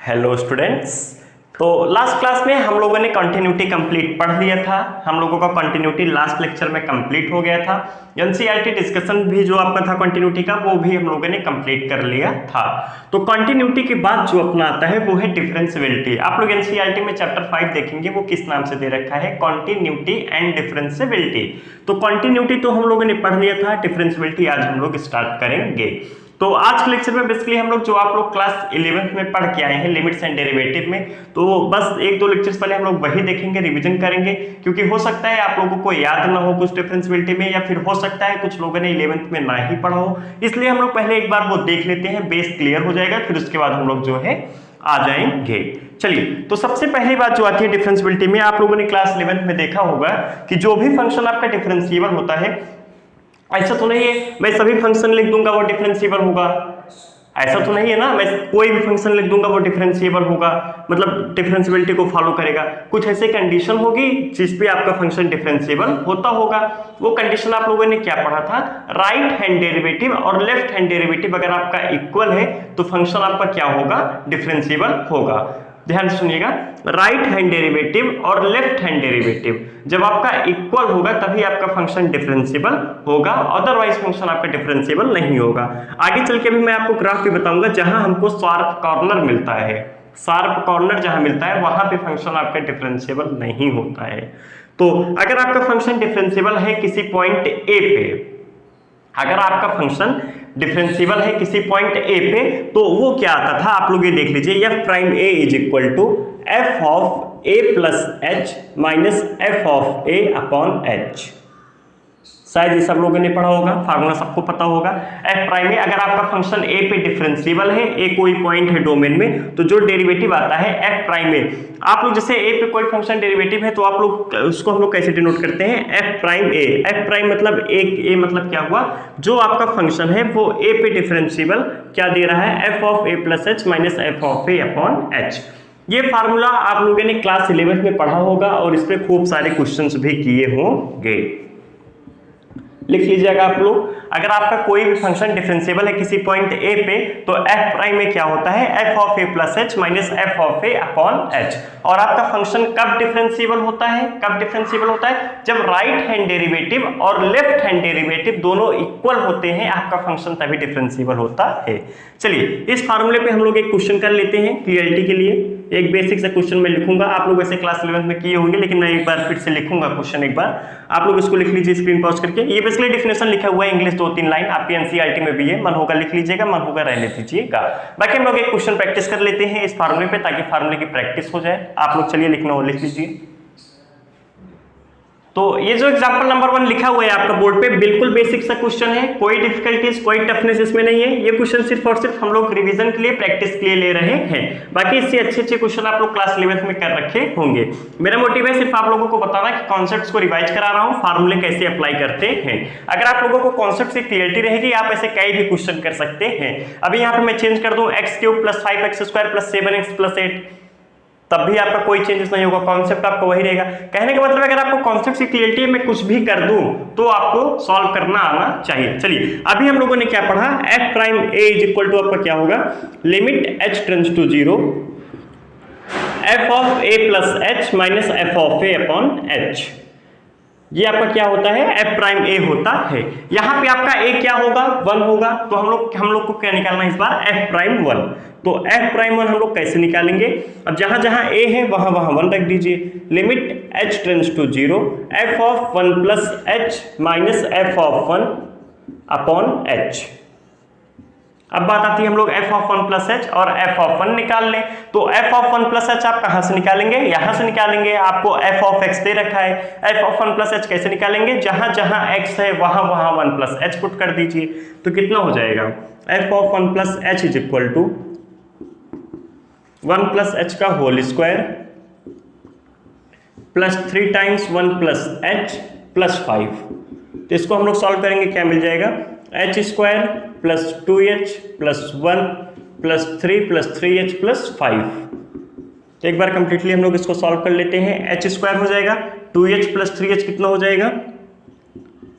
Hello students. तो last class में हम लोगों ने कंटिन्यूटी कंप्लीट पढ़ लिया था। हम लोगों का कंटिन्यूटी लास्ट लेक्चर में कंप्लीट हो गया था। एनसीईआरटी डिस्कशन भी जो आपका था कंटिन्यूटी का वो भी हम लोगों ने कंप्लीट कर लिया था। तो कंटिन्यूटी के बाद जो अपना आता है वो है डिफरेंशियबिलिटी। आप लोग एनसीईआरटी में चैप्टर 5 देखेंगे वो किस नाम से दे रखा है, कंटिन्यूटी एंड डिफरेंशियबिलिटी। तो कंटिन्यूटी तो हम लोगों ने पढ़ लिया था, डिफरेंशियबिलिटी आज हम लोग स्टार्ट करेंगे। तो आज के लेक्चर में बेसिकली हम लोग जो आप लोग क्लास 11th में पढ़ के आए हैं लिमिट्स एंड डेरिवेटिव में, तो बस एक दो लेक्चर्स पहले हम लोग वही देखेंगे, रिवीजन करेंगे, क्योंकि हो सकता है आप लोगों को याद ना हो कुछ डिफरेंशियबिलिटी में, या फिर हो सकता है कुछ लोगों ने 11th में ना ही पढ़ा हो। इसलिए हम लोग पहले एक बार वो देख लेते हैं, बेस क्लियर हो जाएगा, फिर उसके बाद हम लोग जो है आ जाएंगे। चलिए, तो सबसे पहली बात जो आती है डिफरेंशियबिलिटी में, आप लोगों ने क्लास 11th में देखा होगा कि जो भी फंक्शन आपका डिफरेंशिएबल होता है, ऐसा तो नहीं है मैं सभी फंक्शन लिख दूंगा वो डिफरेंशिएबल होगा, ऐसा तो नहीं है ना, मैं कोई भी फंक्शन लिख दूंगा वो डिफरेंशिएबल होगा, मतलब डिफरेंशियबिलिटी को फॉलो करेगा। कुछ ऐसे कंडीशन होगी जिस पे आपका फंक्शन डिफरेंशिएबल होता होगा। वो कंडीशन आप लोगों ने क्या पढ़ा था, राइट हैंड डेरिवेटिव और लेफ्ट हैंड डेरिवेटिव अगर आपका इक्वल है तो फंक्शन आपका क्या होगा, डिफरेंशिएबल होगा। ध्यान से सुनिएगा, राइट हैंड डेरिवेटिव और लेफ्ट हैंड डेरिवेटिव जब आपका इक्वल होगा तभी आपका फंक्शन डिफरेंशिएबल होगा, अदरवाइज फंक्शन आपका डिफरेंशिएबल नहीं होगा। आगे चल के भी मैं आपको ग्राफ भी बताऊंगा जहां हमको शार्प कॉर्नर मिलता है, शार्प कॉर्नर जहां मिलता है वहां पे फंक्शन आपका डिफरेंशिएबल नहीं होता है। तो अगर आपका फंक्शन डिफरेंशिएबल है किसी पॉइंट ए पे, अगर आपका फंक्शन डिफरेंशिएबल है किसी पॉइंट ए पे, तो वो क्या आता था आप लोग ये देख लीजिए, F prime A is equal to F of A plus H minus F of A upon H. शायद ये सब लोगों ने पढ़ा होगा, फार्मूला सबको पता होगा। एफ प्राइम ए, अगर आपका फंक्शन ए पे डिफरेंशिएबल है, ए कोई पॉइंट है डोमेन में, तो जो डेरिवेटिव आता है एफ प्राइम ए, आप लोग जैसे ए पे कोई फंक्शन डेरिवेटिव है तो आप लोग उसको हम लोग कैसे डिनोट करते हैं, एफ प्राइम ए। एफ प्राइम मतलब ए मतलब क्या हुआ, जो आपका फंक्शन है वो ए पे डिफरेंशिएबल क्या दे रहा है, F of A plus H minus F of A upon H. ये फार्मूला आप लोगों ने क्लास 11th में पढ़ा होगा और इस पे खूब सारे क्वेश्चंस भी किए होंगे। लिख लीजिएगा आप लोग, अगर आपका कोई भी फंक्शन डिफरेंशिएबल है किसी पॉइंट ए पे तो एफ प्राइम में क्या होता है, F of A plus H minus F of A upon H. और आपका फंक्शन कब डिफरेंशिएबल होता है, कब डिफरेंशिएबल होता है, जब राइट हैंड डेरिवेटिव और लेफ्ट हैंड डेरिवेटिव दोनों इक्वल होते हैं, आपका फंक्शन तभी डिफरेंशिएबल होता है। चलिए, इस फार्मूले पे हम लोग एक क्वेश्चन कर लेते हैं क्लियरिटी के लिए। एक बेसिक सा क्वेश्चन मैं लिखूंगा, आप लोग वैसे क्लास 11th में किए होंगे, लेकिन मैं एक बार फिर से लिखूंगा क्वेश्चन, एक बार आप लोग इसको लिख लीजिए स्क्रीन पॉज करके। ये बेसिकली डिफिनेशन लिखा हुआ है इंग्लिश 2-3 लाइन, आपकी एनसीईआरटी में भी है, मन होगा लिख लीजिएगा, मन होगा रहने दीजिएगा। बाकी हम लोग एक क्वेश्चन प्रैक्टिस कर लेते हैं इस फार्मूले पे, ताकि फार्मूले की प्रैक्टिस हो जाए। आप लोग चलिए लिखना हो लिख लीजिए। तो ये जो एग्जांपल नंबर 1 लिखा हुआ है आपका बोर्ड पे, बिल्कुल बेसिक सा क्वेश्चन है, कोई डिफिकल्टीज कोई टफनेस इसमें नहीं है। ये क्वेश्चन सिर्फ और सिर्फ हम लोग रिवीजन के लिए प्रैक्टिस के लिए ले रहे हैं। बाकी इससे अच्छे क्वेश्चन आप लोग क्लास 11th में कर रखे होंगे। मेरा मोटिव है सिर्फ आप लोगों को बताना कि कॉन्सेप्ट्स को रिवाइज करा रहा हूँ, फार्मूले कैसे अप्लाई करते हैं। अगर आप लोगों को कॉन्सेप्ट से क्लियरिटी रहेगी, आप ऐसे कई भी क्वेश्चन कर सकते हैं। अभी यहाँ पे मैं चेंज कर दूं x³ + 5x² + 7x + 8, तब भी आपका कोई चेंजेस नहीं होगा, कॉन्सेप्ट आपका वही रहेगा। कहने का मतलब अगर आपको कॉन्सेप्ट की क्लियरिटी है, मैं कुछ भी कर दूं तो आपको सॉल्व करना आना चाहिए। चलिए, अभी हम लोगों ने क्या पढ़ा, F prime A is equal to आपका क्या होगा, limit h tends to 0 F of A plus H minus F of A upon H. ये आपका क्या होता है, एफ प्राइम ए होता है। यहाँ पे आपका ए क्या होगा, 1 होगा, तो हम लोग को क्या निकालना है इस बार, एफ प्राइम 1। तो एफ प्राइम 1 हम लोग कैसे निकालेंगे, अब जहां जहां ए है वहां 1 रख दीजिए। Limit h tends to 0 F of 1 plus H minus F of 1 upon H. अब बात आती है हम लोग f ऑफ 1 प्लस एच और f ऑफ 1 निकाल लें। तो f ऑफ 1 प्लस एच आप कहां से निकालेंगे, यहां से निकालेंगे। आपको f ऑफ x दे रखा है, f ऑफ 1 प्लस एच कैसे निकालेंगे, जहां जहां x है वहां 1 प्लस एच पुट कर दीजिए। तो कितना हो जाएगा, f of 1 plus H is equal to 1 plus H का whole square plus 3 times 1 plus H plus 5। तो इसको हम लोग सॉल्व करेंगे, क्या मिल जाएगा, H square plus 2h plus 1 plus 3 plus 3h plus 5। तो एक बार कंप्लीटली हम लोग इसको सॉल्व कर लेते हैं। एच स्क्वायर हो जाएगा 2h प्लस 3h कितना हो जाएगा,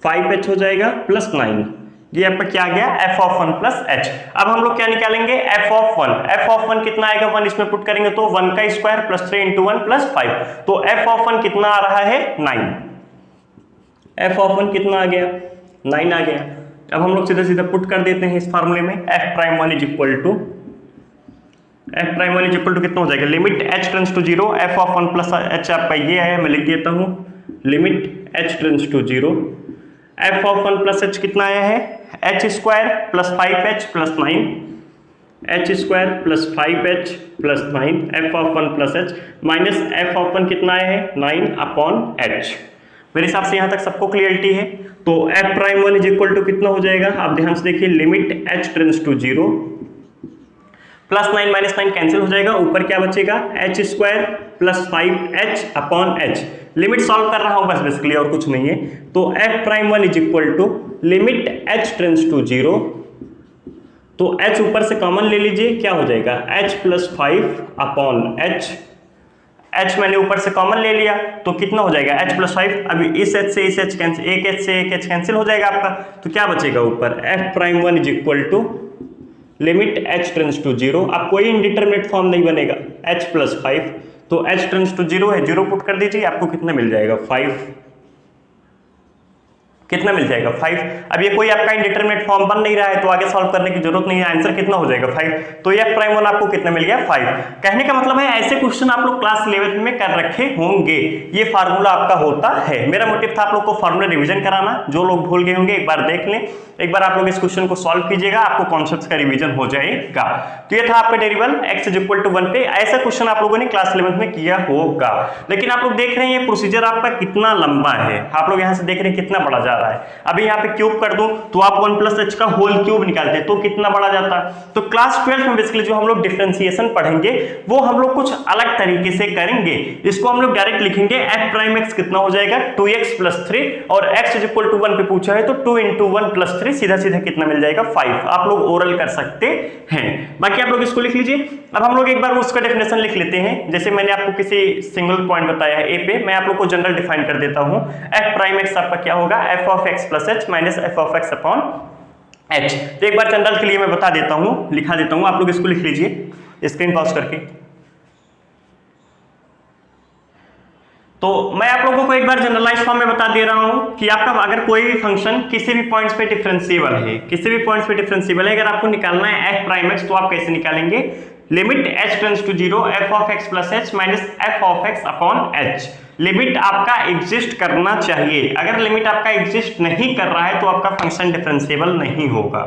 5h हो जाएगा प्लस 9। ये आपका क्या आ गया f ऑफ 1 प्लस h। अब हम लोग क्या निकालेंगे f ऑफ 1। f ऑफ 1 कितना आएगा, 1 इसमें पुट करेंगे तो 1 का स्क्वायर प्लस 3 इंटू 1 प्लस 5, तो f ऑफ 1 कितना आ रहा है 9। f ऑफ 1 कितना आ गया 9 आ गया। अब हम लोग सीधा सीधा पुट कर देते हैं इस फार्मूले में, f prime 1 is equal to कितना हो जाएगा, limit h tends to 0 f of 1 plus h आपका ये है, मैं लिख देता हूँ limit h tends to 0 f of 1 plus h कितना आया है h square plus 5h plus 9, h square plus 5h plus 9 f of 1 plus h minus f of 1 कितना आया है 9 अपॉन h। मेरे हिसाब से यहाँ तक सबको क्लियरिटी है। तो f prime 1 is equal to कितना हो जाएगा, आप ध्यान से देखिए limit h tends to 0 plus 9 minus 9 cancel हो जाएगा, ऊपर क्या बचेगा h square plus 5h upon h। Limit solve कर रहा हूं बस बेसिकली, और कुछ नहीं है। तो f prime 1 is equal to limit h tends to 0, तो h ऊपर से कॉमन ले लीजिए, क्या हो जाएगा h plus 5 upon h। h मैंने ऊपर से कॉमन ले लिया तो कितना हो जाएगा h प्लस 5। अभी इस h से इस h कैंसिल, एक h से एक h कैंसिल हो जाएगा आपका, तो क्या बचेगा ऊपर f prime 1 is equal to limit h tends to 0। अब कोई इंडिटरमिनेट फॉर्म नहीं बनेगा, h प्लस 5, तो h टेंड्स टू 0 है, 0 पुट कर दीजिए, आपको कितना मिल जाएगा 5, कितना मिल जाएगा 5। अब ये कोई आपका इंडिटरमिनेट फॉर्म बन नहीं रहा है तो आगे सॉल्व करने की जरूरत नहीं है, आंसर कितना हो जाएगा 5। तो ये प्राइम 1 आपको कितना मिल गया 5। कहने का मतलब है ऐसे क्वेश्चन आप लोग क्लास 11 में कर रखे होंगे, ये फार्मूला आपका होता है। मेरा मोटिव था आप लोग को फार्मूला रिवीजन कराना, जो लोग भूल गए होंगे एक बार देख लें, एक बार आप लोग इस क्वेश्चन को सॉल्व कीजिएगा, आपको कॉन्सेप्ट्स का रिवीजन हो जाएगा। तो ये था आपका डेरिवेबल x इज इक्वल टू 1 पे, ऐसा क्वेश्चन आप लोगों ने क्लास 11 में किया होगा। लेकिन आप लोग देख रहे हैं ये प्रोसीजर आपका कितना लंबा है, आप लोग यहाँ से देख रहे हैं कितना बड़ा जा रहा है। अभी यहाँ पे क्यूब कर दूं तो आप 1 प्लस h का होल क्यूब निकालते हैं तो कितना बड़ा जाता। तो क्लास 12 में बेसिकली जो हम लोग डिफरेंशिएशन पढ़ेंगे वो हम लोग कुछ अलग तरीके से करेंगे। इसको हम लोग डायरेक्ट लिखेंगे f प्राइम x कितना हो जाएगा 2x प्लस 3, और x इज इक्वल टू 1 पे पूछा है तो 2 इंटू 1 प्लस 3 सीधा सीधा कितना मिल जाएगा 5। आप लोग ओरल कर सकते हैं, बाकी आप लोग इसको लिख लीजिए। अब हम लोग एक बार उसका डेफिनेशन लिख लेते हैं, जैसे मैंने आपको किसी सिंगल पॉइंट बताया है ए पे, मैं आप लोग को जनरल डिफाइन कर देता हूं। f प्राइम x आपका क्या होगा f of x plus h minus f of x upon h। तो एक बार जनरल के लिए मैं बता देता हूं, लिखा देता हूं, आप लोग इसको लिख लीजिए स्क्रीन पॉज करके। तो मैं आप लोगों को एक बार जनरलाइज फॉर्म में बता दे रहा हूं कि आपका अगर कोई भी फंक्शन किसी भी पॉइंट्स पे डिफरेंशिएबल है, किसी भी पॉइंट्स पे डिफरेंशिएबल है, अगर आपको निकालना है f प्राइम x तो आप कैसे निकालेंगे, limit h tends to 0 f of x plus h minus f of x upon h। Limit आपका एग्जिस्ट करना चाहिए, अगर लिमिट आपका एग्जिस्ट नहीं कर रहा है तो आपका फंक्शन डिफरेंशिएबल नहीं होगा।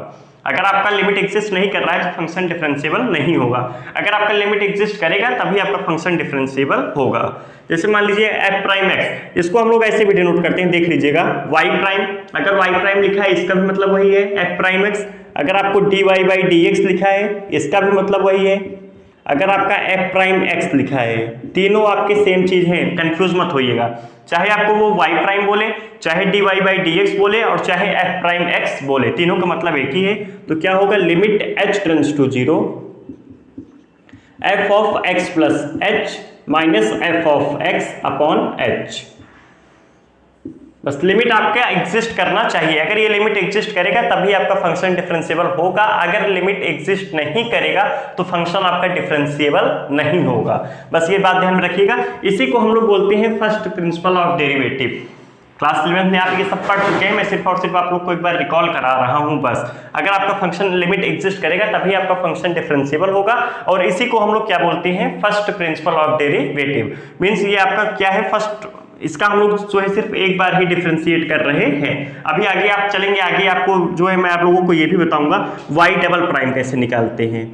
अगर आपका लिमिट एग्जिस्ट नहीं कर रहा है तो फंक्शन डिफरेंशिएबल नहीं होगा, अगर आपका लिमिट एग्जिस्ट करेगा तभी आपका फंक्शन डिफरेंशिएबल होगा। जैसे मान लीजिए f प्राइम x, इसको हम लोग ऐसे भी डिनोट करते हैं, देख लीजिएगा y प्राइम, अगर y प्राइम लिखा है इसका भी मतलब वही है f प्राइम x। अगर आपको dy बाई dx लिखा है इसका भी मतलब वही है। अगर आपका f प्राइम x लिखा है, तीनों आपके सेम चीज है, कंफ्यूज मत होइएगा। चाहे आपको वो y प्राइम बोले, चाहे dy बाई dx बोले, और चाहे f प्राइम x बोले, तीनों का मतलब एक ही है। तो क्या होगा, limit h tends to 0 f of x plus h minus f of x upon h। बस लिमिट आपका एग्जिस्ट करना चाहिए, अगर ये लिमिट एग्जिस्ट करेगा तभी आपका फंक्शन डिफरेंशिएबल होगा, अगर लिमिट एग्जिस्ट नहीं करेगा तो फंक्शन आपका डिफरेंशिएबल नहीं होगा। बस ये बात ध्यान में रखिएगा। इसी को हम लोग बोलते हैं first principle of derivative. Class 11 में आप ये सब पढ़ चुके हैं, मैं सिर्फ और सिर्फ आप लोग को एक बार रिकॉल करा रहा हूं बस। अगर आपका फंक्शन लिमिट एग्जिस्ट करेगा तभी आपका फंक्शन डिफरेंशिएबल होगा, और इसी को हम लोग क्या बोलते हैं, first principle of derivative. Means ये आपका क्या है, फर्स्ट, इसका हम लोग जो है सिर्फ एक बार ही डिफरेंशिएट कर रहे हैं। अभी आगे आप चलेंगे, आगे आपको जो है मैं आप लोगों को ये भी बताऊंगा y डबल प्राइम कैसे निकालते हैं,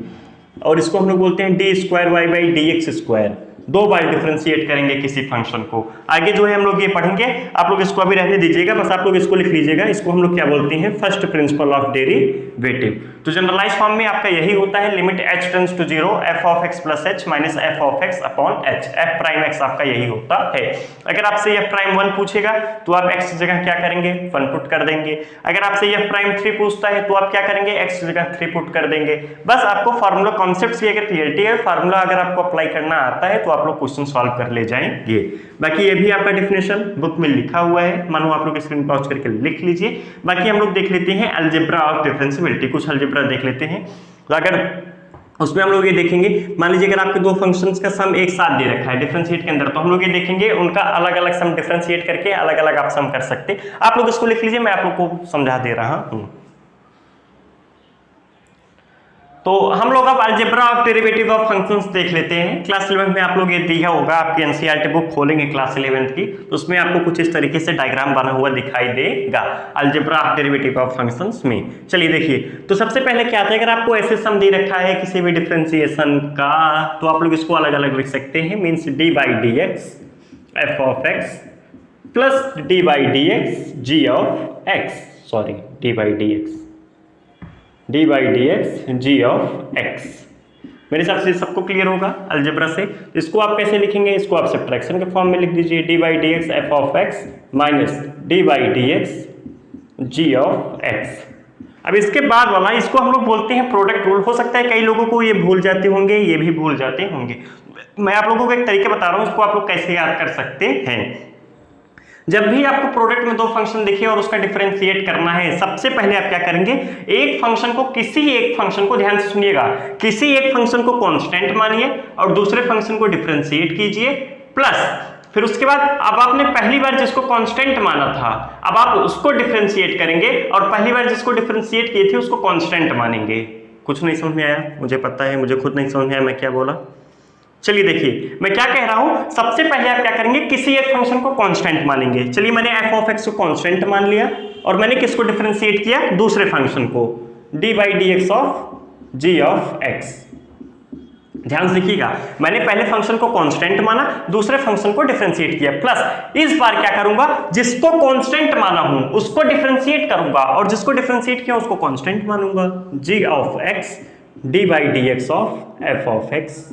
और इसको हम लोग बोलते हैं D square Y by D X square. दो बार डिफरेंशिएट करेंगे किसी फंक्शन को, आगे जो है हम लोग ये पढ़ेंगे। आप लोग इसको अभी रहने दीजिएगा, बस आप लोग इसको लिख लीजिएगा, इसको हम लोग क्या बोलते हैं, फर्स्ट प्रिंसिपल ऑफ डेरिवेटिव। तो जनरलाइज फॉर्म में आपका यही होता है, limit h tends to 0 f of x plus h minus f of x upon h, f prime x आपका यही होता है। अगर आपसे f प्राइम 1 पूछेगा तो आप x की जगह क्या करेंगे 1 पुट कर देंगे। अगर आपसे f प्राइम 3 पूछता है तो आप क्या करेंगे x की जगह 3 पुट कर देंगे। बस आपको फार्मूला कॉन्सेप्ट की अगर क्लियरिटी है, फार्मूला अगर आपको अप्लाई करना आता है तो आप लोग क्वेश्चन सॉल्व कर ले जाएंगे। बाकी ये भी आपका डेफिनेशन बुक में लिखा हुआ है, मानो आप लोग स्क्रीन पॉज करके लिख लीजिए। बाकी हम लोग देख लेते हैं अलजेब्रा ऑफ डिफरेंशिएबिलिटी, कुछ अलजेब्रा देख लेते हैं। तो अगर उसमें हम लोग ये देखेंगे, मान लीजिए अगर आपके दो फंक्शंस का सम एक साथ दे रखा है डिफरेंशिएट के अंदर, तो हम लोग ये देखेंगे उनका अलग अलग सम डिफरेंशिएट करके अलग अलग आप सम कर सकते। आप लोग इसको लिख लीजिए, मैं आप लोग को समझा दे रहा हूं। तो हम लोग अब algebra of derivative of functions देख लेते हैं। क्लास 11 में आप लोग ये दिया होगा, आपकी एनसीईआरटी बुक खोलेंगे क्लास 11 की, तो उसमें आपको कुछ इस तरीके से डायग्राम बना हुआ दिखाई देगा algebra of derivative of functions में। चलिए देखिए, तो सबसे पहले क्या आता है, अगर आपको ऐसे सम दे रखा है किसी भी डिफरेंशिएशन का, तो आप लोग इसको अलग अलग लिख सकते हैं। Means d by D x f of x plus d by D x g of x, sorry d by D x d by D x g of x. मेरे हिसाब से सबको क्लियर होगा अलजेब्रा से। इसको आप कैसे लिखेंगे, इसको आप सब्ट्रैक्शन के फॉर्म में लिख दीजिए, d by D x f of x minus d by D x g of x. अब इसके बाद वाला इसको हम लोग बोलते हैं प्रोडक्ट रूल। हो सकता है कई लोगों को ये भूल जाते होंगे, ये भी भूल जाते होंगे। मैं आप लोगों को एक तरीका बता रहा हूँ, इसको आप लोग कैसे याद कर सकते हैं। जब भी आपको प्रोडक्ट में दो फंक्शन दिखे और उसका डिफरेंशिएट करना है, सबसे पहले आप क्या करेंगे, एक फंक्शन को, किसी एक फंक्शन को, ध्यान से सुनिएगा, किसी एक फंक्शन को कांस्टेंट मानिए और दूसरे फंक्शन को डिफरेंशिएट कीजिए, प्लस फिर उसके बाद अब आपने पहली बार जिसको कांस्टेंट माना था, अब आप उसको डिफरेंशिएट करेंगे और पहली बार जिसको डिफरेंशिएट किए थे उसको कांस्टेंट मानेंगे। कुछ नहीं समझ में आया, मुझे पता है, मुझे खुद नहीं समझ में आया मैं क्या बोला। चलिए देखिए मैं क्या कह रहा हूं, सबसे पहले आप क्या करेंगे, किसी एक फंक्शन को कांस्टेंट मानेंगे। चलिए मैंने f ऑफ x को कांस्टेंट मान लिया और मैंने किसको डिफरेंशिएट किया, दूसरे फंक्शन को, d by D x of g of x। ध्यान से देखिएगा, मैंने पहले फंक्शन को कांस्टेंट माना, दूसरे फंक्शन को डिफरेंशिएट किया, प्लस इस बार क्या करूंगा, जिसको कांस्टेंट माना हूं उसको डिफरेंशिएट करूंगा और जिसको डिफरेंशिएट किया उसको कांस्टेंट मानूंगा, g of x d by D x of f of x।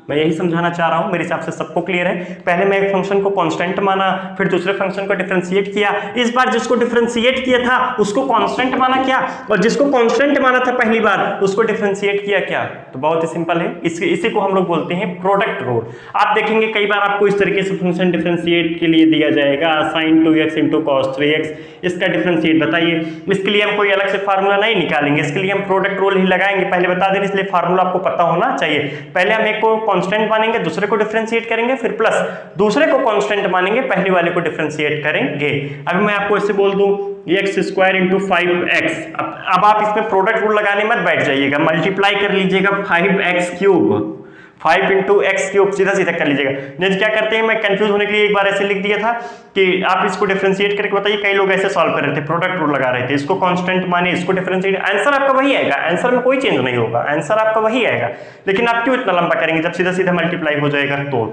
मैं यही समझाना चाह रहा हूं, मेरे हिसाब से सबको क्लियर है। पहले मैं एक फंक्शन को कांस्टेंट माना, फिर दूसरे फंक्शन को डिफरेंशिएट किया, इस बार जिसको डिफरेंशिएट किया था उसको कांस्टेंट माना क्या, और जिसको कांस्टेंट माना था पहली बार उसको डिफरेंशिएट किया क्या। तो बहुत ही सिंपल है, इसी को हम लोग बोलते हैं प्रोडक्ट रूल। आप देखेंगे कई बार आपको इस तरीके से फंक्शन डिफरेंशिएट के लिए दिया जाएगा, sin 2x into cos 3x, इसका डिफरेंशिएट बताइए। इसके लिए हम कोई अलग से फार्मूला नहीं निकालेंगे, इसके लिए हम प्रोडक्ट रूल ही लगाएंगे। पहले बता दें, इसलिए फार्मूला आपको पता होना चाहिए। पहले हम एक को कांस्टेंट मानेंगे, दूसरे को डिफरेंशिएट करेंगे, फिर प्लस दूसरे को कांस्टेंट मानेंगे, पहले वाले को डिफरेंशिएट करेंगे। अभी मैं आपको इससे बोल दूं एक्स स्क्वायर इंटू 5x। अब आप इसमें प्रोडक्ट रूल लगाने मत बैठ जाइएगा, मल्टीप्लाई कर लीजिएगा 5x cube, 5 into x cube सीधा सीधा कर लीजिएगा। नहीं क्या करते हैं, मैं कंफ्यूज होने के लिए एक बार ऐसे लिख दिया था कि आप इसको डिफरेंशिएट करके बताइए। कई लोग ऐसे सॉल्व कर रहे थे, प्रोडक्ट रूल लगा रहे थे, इसको कांस्टेंट माने, इसको डिफरेंशिएट, आंसर आपका वही आएगा, आंसर में कोई चेंज नहीं होगा, आंसर आपका वही आएगा। लेकिन आप क्यों इतना लंबा करेंगे जब सीधा सीधा मल्टीप्लाई हो जाएगा। तो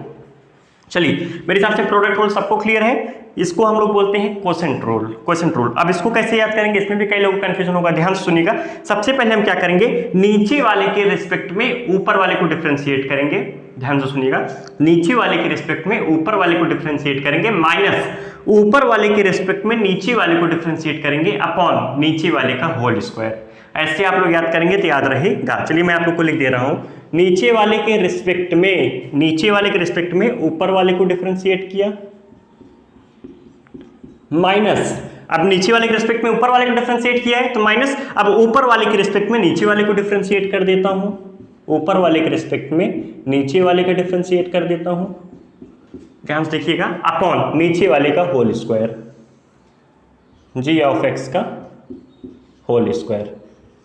चलिए मेरे हिसाब से प्रोडक्ट रूल सबको क्लियर है, इसको हम लोग बोलते हैं क्वोशेंट रूल। क्वोशेंट रूल अब इसको कैसे याद करेंगे, इसमें भी कई लोगों को कंफ्यूजन होगा, ध्यान से सुनिएगा। सबसे पहले हम क्या करेंगे, नीचे वाले के रिस्पेक्ट में ऊपर वाले को डिफरेंशिएट करेंगे। ध्यान से सुनिएगा, नीचे वाले के रिस्पेक्ट में ऊपर वाले को डिफरेंशिएट करेंगे, माइनस ऊपर वाले के रिस्पेक्ट में नीचे वाले को डिफरेंशिएट करेंगे अपॉन नीचे वाले का होल स्क्वायर। ऐसे आप लोग याद करेंगे तो याद रहेगा। चलिए मैं आप लोग को लिख दे रहा हूं, नीचे वाले के रिस्पेक्ट में, नीचे वाले के रिस्पेक्ट में ऊपर वाले को डिफरेंशिएट किया, माइनस अब नीचे वाले के रिस्पेक्ट में ऊपर वाले को डिफरेंशिएट किया है तो माइनस, अब ऊपर वाले के रिस्पेक्ट में नीचे वाले को डिफरेंशिएट कर देता हूं, ऊपर वाले के रिस्पेक्ट में नीचे वाले का डिफरेंशिएट कर देता हूं, ध्यान से देखिएगा, अपॉन नीचे वाले का whole square, g of x का होल स्क्वायर।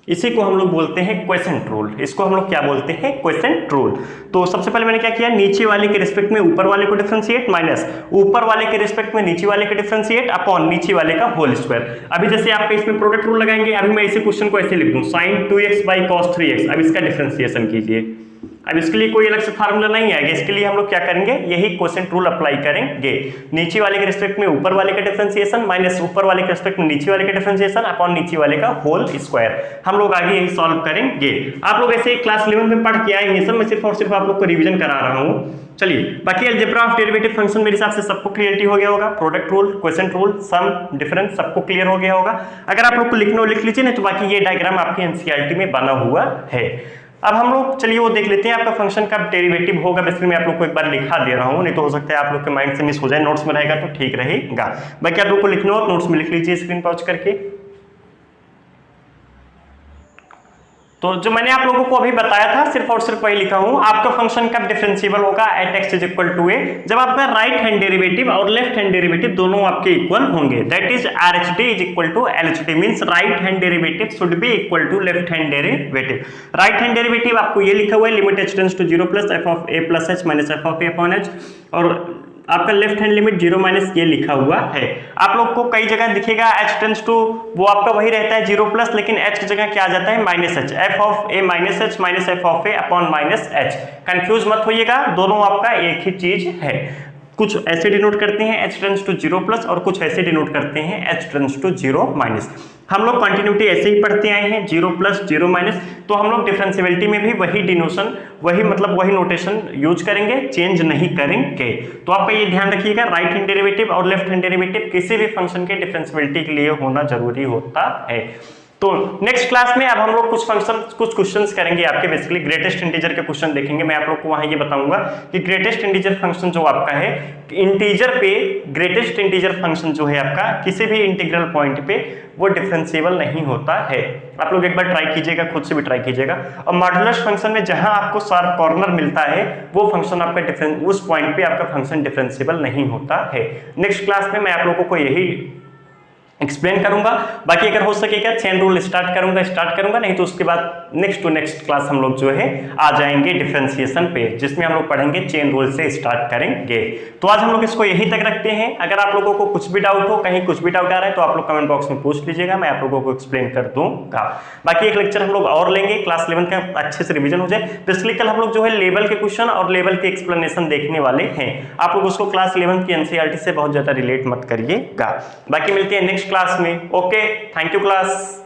इसी को हम लोग बोलते हैं क्वोशेंट रूल। इसको हम लोग क्या बोलते हैं, क्वोशेंट रूल। तो सबसे पहले मैंने क्या किया, नीचे वाले के रिस्पेक्ट में ऊपर वाले को डिफरेंशिएट, माइनस ऊपर वाले के रिस्पेक्ट में नीचे वाले के डिफरेंशिएट अपॉन नीचे वाले का होल स्क्वायर। अभी जैसे आपके इसमें प्रोडक्ट रूल लगाएंगे, अभी मैं इसी क्वेश्चन को ऐसे लिख दूं, sin 2x by cos 3x। अब इसका डिफरेंशिएशन कीजिए, अब इसके लिए कोई अलग से फार्मूला नहीं आएगा, इसके लिए हम लोग क्या करेंगे, यही क्वोशिएंट रूल अप्लाई करेंगे। नीचे वाले के रिस्पेक्ट में ऊपर वाले का डिफरेंशिएशन माइनस ऊपर वाले के रिस्पेक्ट में नीचे वाले का डिफरेंशिएशन अपॉन नीचे वाले का होल स्क्वायर, हम लोग आगे यही सॉल्व करेंगे। आप लोग ऐसे क्लास 11 में पढ़ के आएंगे सब, मैं सिर्फ और सिर्फ आप लोग को रिवीजन करा रहा हूँ। चलिए बाकी अलजेब्रा ऑफ डेरिवेटिव फंक्शन मेरे हिसाब से सबको क्लियरिटी हो गया होगा, प्रोडक्ट रूल, क्वोशिएंट रूल, सम, डिफरेंस सबको क्लियर हो गया होगा। अगर आप लोग को लिखना हो लिख लीजिए, नहीं तो बाकी ये डायग्राम आपकी एनसीईआरटी में बना हुआ है। अब हम लोग चलिए वो देख लेते हैं आपका फंक्शन का डेरिवेटिव होगा। बेसिकली मैं आप लोग को एक बार लिखा दे रहा हूँ, नहीं तो हो सकता है आप लोग के माइंड से मिस हो जाए, नोट्स में रहेगा तो ठीक रहेगा। बाकी आप लोग को लिखना हो नोट्स में लिख लीजिए स्क्रीन पॉज करके। तो जो मैंने आप लोगों को अभी बताया था सिर्फ और सिर्फ वही लिखा हूं। आपका फंक्शन कब डिफरेंशिएबल होगा, at X is equal to A, जब आपका राइट हैंड डेरिवेटिव और लेफ्ट हैंड डेरिवेटिव दोनों आपके इक्वल होंगे। That is RHD is equal to LHD, means right hand derivative should be equal to left hand derivative. Right hand derivative आपको ये लिखा हुआ है limit h tends to 0 plus f of a plus h minus f of a upon h, और आपका left hand limit 0 minus ये लिखा हुआ है। आप लोग को कई जगह दिखेगा h टेंड्स टू, वो आपका वही रहता है 0 प्लस, लेकिन h की जगह क्या आ जाता है minus h, f of a minus h minus f of a upon minus h। Confuse मत होइएगा, दोनों आपका एक ही चीज है। कुछ ऐसे डिनोट करते हैं h टेंड्स टू 0 प्लस और कुछ ऐसे डिनोट करते हैं h टेंड्स टू 0 माइनस। हम लोग कंटिन्यूटी ऐसे ही पढ़ते आए हैं 0 प्लस 0 माइनस, तो हम लोग डिफरेंशिएबिलिटी में भी वही डिनोशन, वही मतलब वही नोटेशन यूज करेंगे, चेंज नहीं करेंगे। तो आपका ये ध्यान रखिएगा, राइट हैंड डेरिवेटिव और लेफ्ट हैंड डेरिवेटिव किसी भी फंक्शन के डिफरेंशिएबिलिटी के लिए होना जरूरी होता है। तो नेक्स्ट क्लास में अब हम लोग कुछ क्वेश्चंस करेंगे आपके, बेसिकली ग्रेटेस्ट इंटीजर के क्वेश्चन देखेंगे। मैं आप लोग को वहां ये बताऊंगा कि ग्रेटेस्ट इंटीजर फंक्शन जो आपका है, इंटीजर पे ग्रेटेस्ट इंटीजर फंक्शन जो है आपका किसी भी इंटीग्रल पॉइंट पे वो डिफरेंशिएबल नहीं होता है। आप लोग एक बार ट्राई कीजिएगा, खुद से भी ट्राई कीजिएगा। और मॉडुलस फंक्शन में जहां आपको शार्प कॉर्नर मिलता है वो फंक्शन आपका डिफरेंस, उस पॉइंट पे आपका फंक्शन डिफरेंशिएबल नहीं होता है। नेक्स्ट क्लास में मैं आप लोगों को यही एक्सप्लेन करूंगा। बाकी अगर हो सकेगा चेन रूल स्टार्ट करूंगा, नहीं तो उसके बाद नेक्स्ट टू नेक्स्ट क्लास हम लोग जो है आ जाएंगे डिफरेंशिएशन पे, जिसमें हम लोग पढ़ेंगे चेन रूल से स्टार्ट करेंगे। तो आज हम लोग इसको यही तक रखते हैं। अगर आप लोगों को कुछ भी डाउट हो, कहीं कुछ भी डाउट आ रहा है तो आप लोग कमेंट बॉक्स में पूछ लीजिएगा, मैं आप लोगों को एक्सप्लेन कर दूंगा। बाकी एक लेक्चर हम लोग और लेंगे, क्लास 11 का अच्छे से रिविजन हो जाए। पिछले कल हम लोग जो है लेवल के क्वेश्चन और लेवल के एक्सप्लेनेशन देखने वाले हैं। आप लोग उसको क्लास 11 की एनसीईआरटी से बहुत ज्यादा रिलेट मत करिएगा। बाकी मिलते हैं नेक्स्ट क्लास में। Okay, thank you class.